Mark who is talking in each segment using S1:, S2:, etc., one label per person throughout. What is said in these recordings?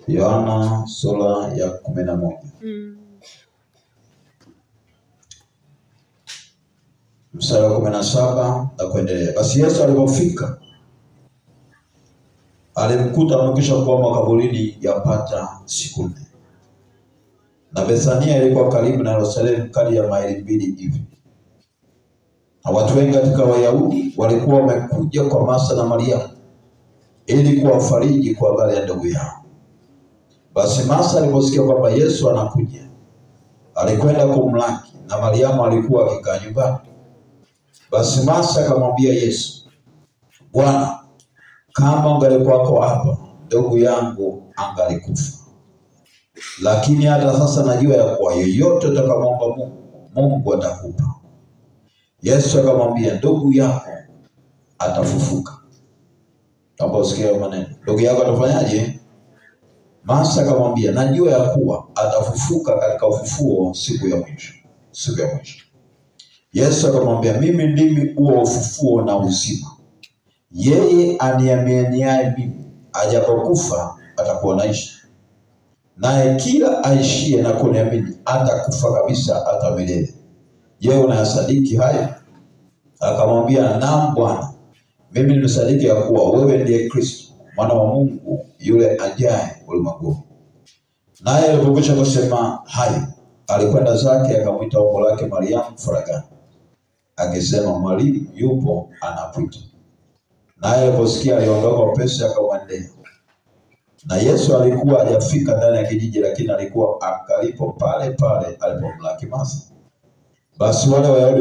S1: Yohana sura ya 11. Mstari wa 17 na kuendelea. Basi Yesu alipofika alimkuta amekwisha kuwa kaburini yapata siku 4. Na Bethania ilikuwa karibu na Yerusalemu kati ya maili 2 hivi. Na watu wengi katika Wayahudi walikuwa wamekuja kwa Martha na Maria ili kuwafariji kwa habari ya ndugu yao. Basi Martha aliposikia kwamba Yesu anakuja, alikwenda kumlaki, na Mariamu alikuwa akikaa nyumbani. Basi Martha akamwambia Yesu, Bwana, kama ungalikuwako hapa, ndugu yangu angalikufa. Lakini hata sasa najua ya kuwa yoyote utakayoomba Mungu atakupa. Yesu akamwambia, ndugu yako atafufuka. Kama usikia maneno, ndugu yako atafanyaje? Martha akamwambia, najua ya kuwa atafufuka katika ufufuo siku ya mwisho. Yesu akamwambia, mimi ndimi huo ufufuo na uzima. Yeye aniaminiaye mimi, ajapokufa atakuwa anaishi. Naye kila aishie na kuniamini hatakufa kabisa hata milele. Je, unayasadiki haya? Akamwambia, naam Bwana, mimi nimesadiki ya kuwa wewe ndiye Kristo, mwana wa Mungu yule ajaye ulimwenguni. Naye alipokwisha kusema hayo, alikwenda zake akamwita umbu lake Mariamu faragani, akisema, Mwalimu yupo anakuita. Naye aliposikia aliondoka upesi akamwendea. Na Yesu alikuwa hajafika ndani ya kijiji, lakini alikuwa akalipo pale pale alipomlaki Martha. Basi wale Wayahudi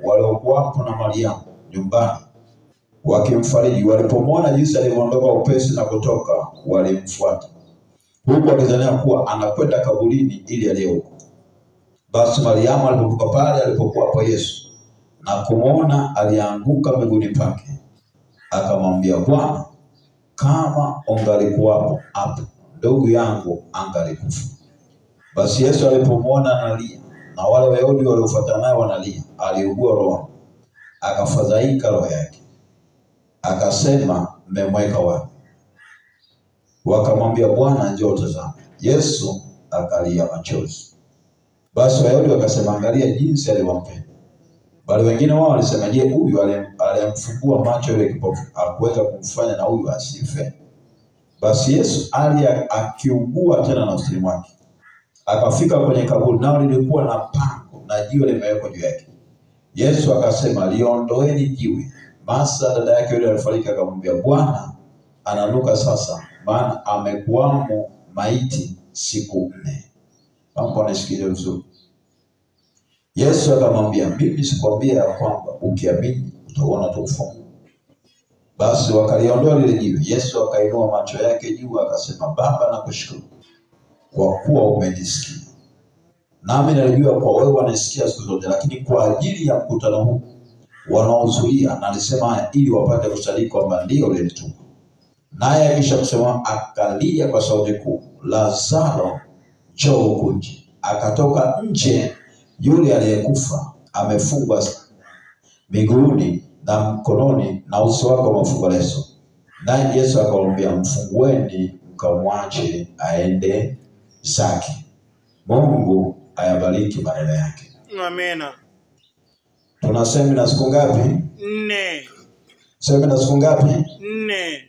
S1: waliokuwapo na Mariamu nyumbani wakimfariji, walipomwona jinsi alivyoondoka upesi na kutoka, walimfuata, huku wakidhania kuwa anakwenda kaburini ili alie huko. Basi Mariamu alipokuwa pale alipokuwa hapo Yesu, na kumwona, alianguka miguuni pake, akamwambia, Bwana, kama ungalikuwapo hapo, ndugu yangu angalikufa. Basi Yesu alipomwona analia, na wale Wayahudi waliofuatana naye wanalia, aliugua roho, akafadhaika roho yake. Akasema, mmemweka wapi? Wakamwambia, Bwana, njoo tazama. Yesu akalia machozi. Basi Wayahudi wakasema, angalia jinsi alivyompenda. Bali wengine wao walisema, je, huyu aliyemfungua macho yule kipofu hakuweza kumfanya na huyu asife? Basi Yesu akiugua tena nafsini mwake, akafika kwenye kaburi, nao lilikuwa na pango na jiwe limewekwa juu yake. Yesu akasema, liondoeni jiwe. Martha dada yake yule alifariki akamwambia, Bwana, ananuka sasa, maana amekuwamo maiti siku 4. Hapo nisikize vizuri. Yesu akamwambia, mimi sikwambia ya kwamba ukiamini utaona utukufu? Basi wakaliondoa lile jiwe. Yesu akainua macho yake juu akasema, Baba, nakushukuru kwa kuwa umenisikia. Nami nalijua kwa wewe wanisikia siku zote, lakini kwa ajili ya mkutano huu wanaozuia nalisema haya ili wapate kusadiki kwamba ndio ulinituma. Naye akisha kusema akalia kwa sauti kuu, Lazaro, njoo huku nje. Akatoka nje yule aliyekufa, amefungwa miguuni na mkononi, na uso wake umefungwa leso. Naye Yesu akamwambia, mfungueni mkamwache aende zake. Mungu ayabariki maneno yake.
S2: Amina.
S1: Tuna semina siku ngapi?
S2: 4.
S1: Semina siku ngapi?
S2: 4.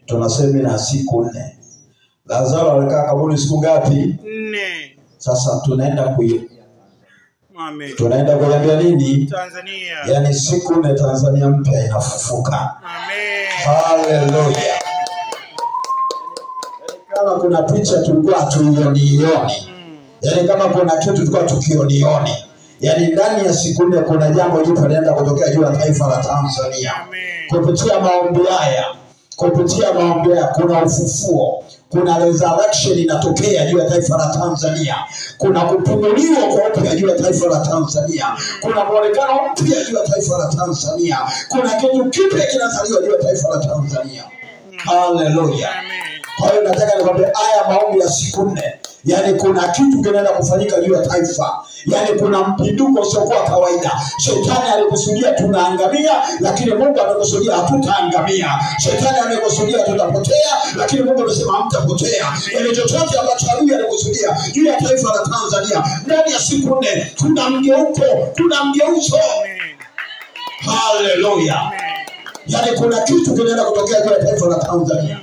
S1: Tuna semina siku 4. Lazaro alikaa kaburi siku ngapi?
S2: 4.
S1: Sasa tunaenda
S2: Amen.
S1: Tunaenda kuambia nini?
S2: Tanzania.
S1: Yaani siku 4 Tanzania mpya inafufuka.
S2: Amen.
S1: Haleluya. Kama kuna picha tulikuwa hatuioni. Yaani kama kuna kitu tulikuwa tukionioni. Yaani ndani ya siku 4 kuna jambo jipya linaenda kutokea juu ya taifa la Tanzania. Kupitia maombi haya, kuna ufufuo, kuna resurrection inatokea juu ya taifa la Tanzania. Kuna kupumuliwa kwa upya juu ya taifa la Tanzania. Kuna muonekano mpya juu ya taifa la Tanzania. Kuna kitu kipya kinazaliwa juu ya taifa la Tanzania. Haleluya. Kwa hiyo nataka nikwambie haya maombi ya siku 4 Yani kuna kitu kinaenda kufanyika juu ya taifa. Yani kuna mpinduko usiokuwa kawaida. Shetani alikusudia tunaangamia, lakini Mungu amekusudia hatutaangamia. Shetani amekusudia tutapotea, lakini Mungu amesema hamtapotea. Yani chochote ambacho adui alikusudia juu ya taifa la Tanzania, ndani ya siku 4 kuna mgeuko, kuna mgeuzo. Haleluya. Yani kuna kitu kinaenda kutokea juu ya taifa la Tanzania.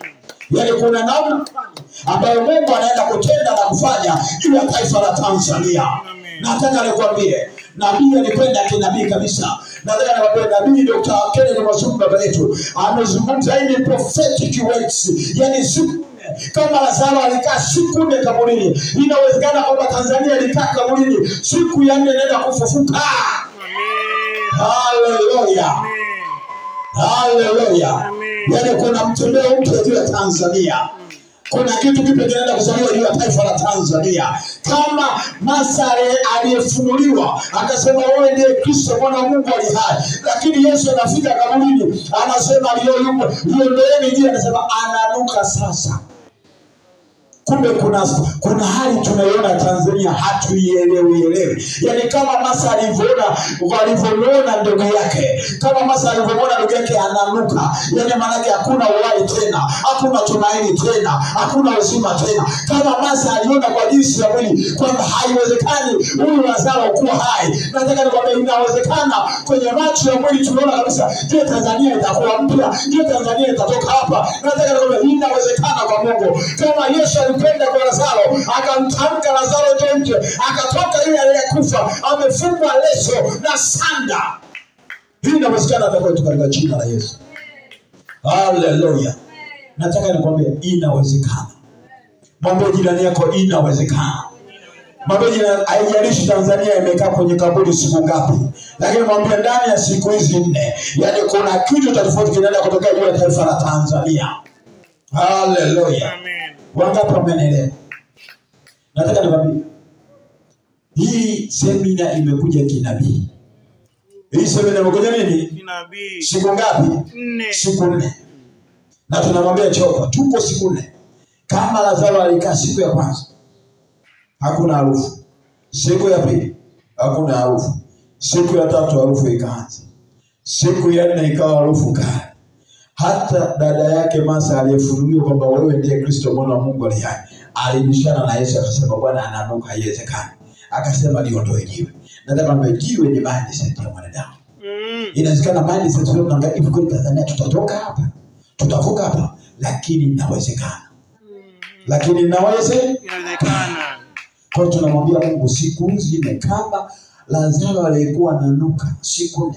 S1: Yani kuna namna ambayo Mungu anaenda kutenda na kufanya juu ya taifa la Tanzania. Nataka nikwambie, nabii alikwenda kinabii kabisa. Nataka nikwambie, nabii Dr. Kennedy Mwasumba baba yetu amezungumza hili prophetic words. Yani siku kama Lazaro alikaa siku 4 kaburini, inawezekana kwamba Tanzania ilikaa kaburini siku ya 4 inaenda kufufuka. Haleluya. Haleluya. Yani kuna mtembeo mpya juu ya Tanzania. Kuna kitu kipya kinaenda kuzaliwa juu ya taifa la Tanzania. Kama Masare aliyefunuliwa akasema wewe ndiye Kristo mwana wa Mungu aliye hai, lakini Yesu anafika kaburini anasema liondoeni njia, anasema ananuka sasa. Kumbe kuna hali tunaiona Tanzania hatuielewi. Yani kama Masa alivyoona ndugu yake, kama Masa alivyoona ndugu yake ananuka, yani maana yake hakuna uhai tena, hakuna tumaini tena, hakuna uzima tena. Kama Masa aliona kwa jinsi ya mwili kwamba haiwezekani huyu Lazaro kuwa hai, nataka nikwambie inawezekana. Kwenye macho ya mwili tunaona kabisa, je, Tanzania itakuwa mpya? Je, Tanzania itatoka hapa? Nataka nikwambie inawezekana kwa Mungu. Kama Yesu kwenda kwa Lazaro, akamtamka Lazaro nje, akatoka yule aliyekufa amefungwa leso na sanda. Hii inawezekana atakuwa katika jina la Yesu. Haleluya. Nataka nikwambie inawezekana. Mwambie jirani yako inawezekana. Mwambie jirani, haijalishi Tanzania imekaa kwenye kaburi siku ngapi, lakini mwambie ndani ya siku hizi 4, yani kuna kitu tofauti kinaenda kutokea juu ya taifa la Tanzania. Haleluya. Wangapi wamenelewa? Nataka nikwambie, hii semina imekuja kinabii. Hii semina imekuja nini? Kinabii. Siku ngapi?
S2: 4.
S1: Siku 4. Na tunamwambia choka, tuko siku 4. Kama Lazaro alikaa siku ya kwanza, hakuna harufu. Siku ya pili, hakuna harufu. Siku ya 3 harufu ikaanza. Siku ya 4 ikawa harufu kali. Hata dada yake Masa aliyefunuliwa kwamba wewe ndiye Kristo mwana wa Mungu aliye hai, alibishana na Yesu akasema Bwana ananuka, haiwezekani. Akasema liondoe jiwe. Nataka kwamba jiwe ni mindset ya mwanadamu. Inawezekana mindset leo tunaangalia hivi kwa Tanzania tutatoka hapa, tutavuka hapa, lakini inawezekana. Lakini inawezekana. Kwa hiyo tunamwambia Mungu siku hizi kama Lazaro aliyekuwa ananuka siku 4,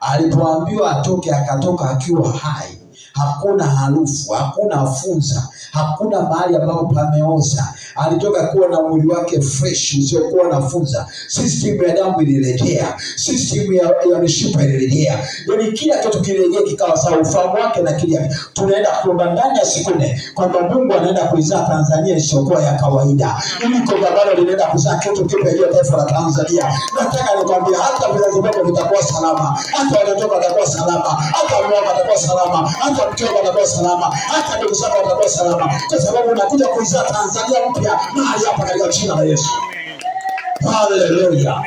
S1: alipoambiwa atoke akatoka akiwa hai. Hakuna harufu, hakuna funza, hakuna mahali ambapo pameoza. Alitoka kuwa na mwili wake fresh usiokuwa na funza. System ya damu ilirejea, system ya mishipa ilirejea. Yani kila kitu kilirejea kikawa sawa, ufahamu wake na kile. Tunaenda kuomba ndani ya siku 4 kwamba Mungu anaenda kuizaa Tanzania isiyokuwa ya kawaida. Ili kongamano linaenda kuzaa kitu kipya juu ya taifa la Tanzania. Nataka nikwambie hata vizazi vyako vitakuwa salama, hata watoto watakuwa salama, hata mama atakuwa salama, hata mtoto atakuwa salama, hata ndugu zako watakuwa salama, kwa sababu unakuja kuizaa Tanzania mpya mahali hapa katika jina la Yesu. Haleluya.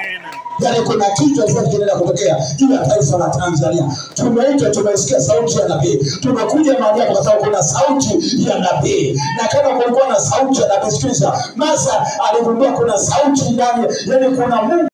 S1: Yani kuna kitu ambacho kinaenda kutokea juu ya taifa la Tanzania. Tumeitwa, tumesikia sauti ya nabii. Tumekuja mahali hapa kwa sababu kuna sauti ya nabii. Na kama kulikuwa na sauti ya nabii, sikiliza, Masa aligundua kuna sauti ndani, yani kuna Mungu